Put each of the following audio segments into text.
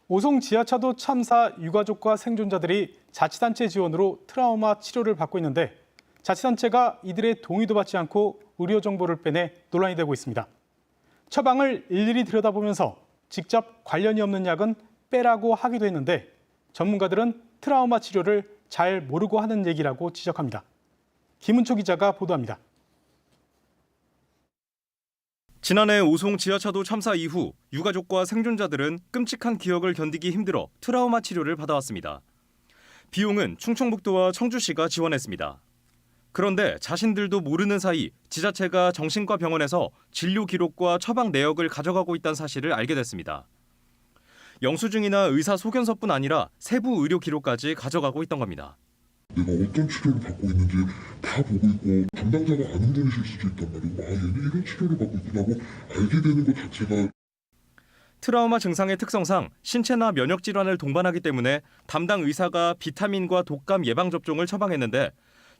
오송 지하차도 참사 유가족과 생존자들이 자치단체 지원으로 트라우마 치료를 받고 있는데 자치단체가 이들의 동의도 받지 않고 의료 정보를 빼내 논란이 되고 있습니다. 처방을 일일이 들여다보면서 직접 관련이 없는 약은 빼라고 하기도 했는데 전문가들은 트라우마 치료를 잘 모르고 하는 얘기라고 지적합니다. 김은초 기자가 보도합니다. 지난해 오송 지하차도 참사 이후 유가족과 생존자들은 끔찍한 기억을 견디기 힘들어 트라우마 치료를 받아왔습니다. 비용은 충청북도와 청주시가 지원했습니다. 그런데 자신들도 모르는 사이 지자체가 정신과 병원에서 진료 기록과 처방 내역을 가져가고 있다는 사실을 알게 됐습니다. 영수증이나 의사 소견서뿐 아니라 세부 의료 기록까지 가져가고 있던 겁니다. 내가 어떤 치료를 받고 있는지 다 보고 있고 담당자가 아는 분이실 수도 있단 말이고 얘는 이런 치료를 받고 있구나고 알게 되는 것 자체가 트라우마 증상의 특성상 신체나 면역 질환을 동반하기 때문에 담당 의사가 비타민과 독감 예방 접종을 처방했는데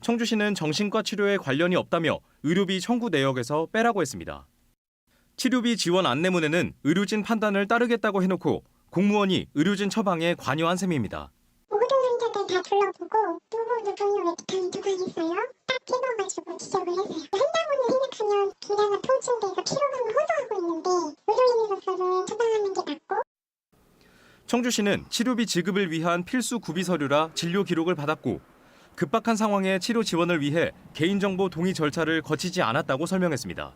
청주시는 정신과 치료에 관련이 없다며 의료비 청구 내역에서 빼라고 했습니다. 치료비 지원 안내문에는 의료진 판단을 따르겠다고 해놓고 공무원이 의료진 처방에 관여한 셈입니다. 모든 환자들 다 둘러보고 누구 왜 비타민 투과했어요? 딱 찍어가지고 지적을 했어요. 한다고는 생각하면 기내가 통증돼서 피로감을 호소하고 있는데 의료인으로서는 처방하는 게 낫고. 청주시는 치료비 지급을 위한 필수 구비 서류라 진료 기록을 받았고 급박한 상황에 치료 지원을 위해 개인정보 동의 절차를 거치지 않았다고 설명했습니다.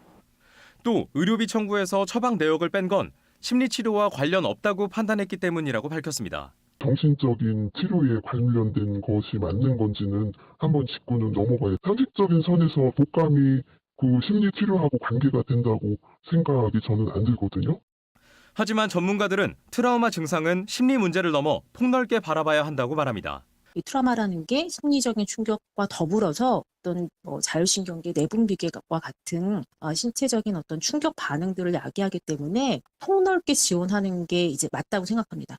또 의료비 청구에서 처방 내역을 뺀 건 심리치료와 관련 없다고 판단했기 때문이라고 밝혔습니다. 정신적인 치료에 관련된 것이 맞는 건지는 한번 짚고는 넘어가야 상식적인 선에서 독감이 그 심리치료하고 관계가 된다고 생각이 저는 안 들거든요. 하지만 전문가들은 트라우마 증상은 심리 문제를 넘어 폭넓게 바라봐야 한다고 말합니다. 이 트라우마라는 게 심리적인 충격과 더불어서 어떤 자율신경계 내분비계와 같은 신체적인 어떤 충격 반응들을 야기하기 때문에 폭넓게 지원하는 게 이제 맞다고 생각합니다.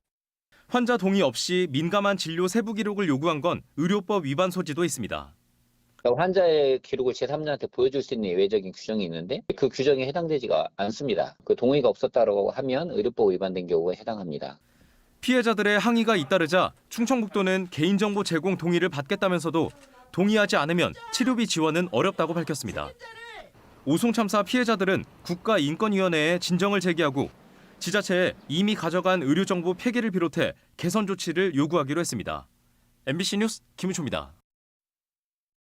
환자 동의 없이 민감한 진료 세부 기록을 요구한 건 의료법 위반 소지도 있습니다. 환자의 기록을 제3자한테 보여줄 수 있는 예외적인 규정이 있는데 그 규정에 해당되지가 않습니다. 그 동의가 없었다고 하면 의료법 위반된 경우에 해당합니다. 피해자들의 항의가 잇따르자 충청북도는 개인정보 제공 동의를 받겠다면서도 동의하지 않으면 치료비 지원은 어렵다고 밝혔습니다. 오송 참사 피해자들은 국가인권위원회에 진정을 제기하고 지자체에 이미 가져간 의료정보 폐기를 비롯해 개선 조치를 요구하기로 했습니다. MBC 뉴스 김우초입니다.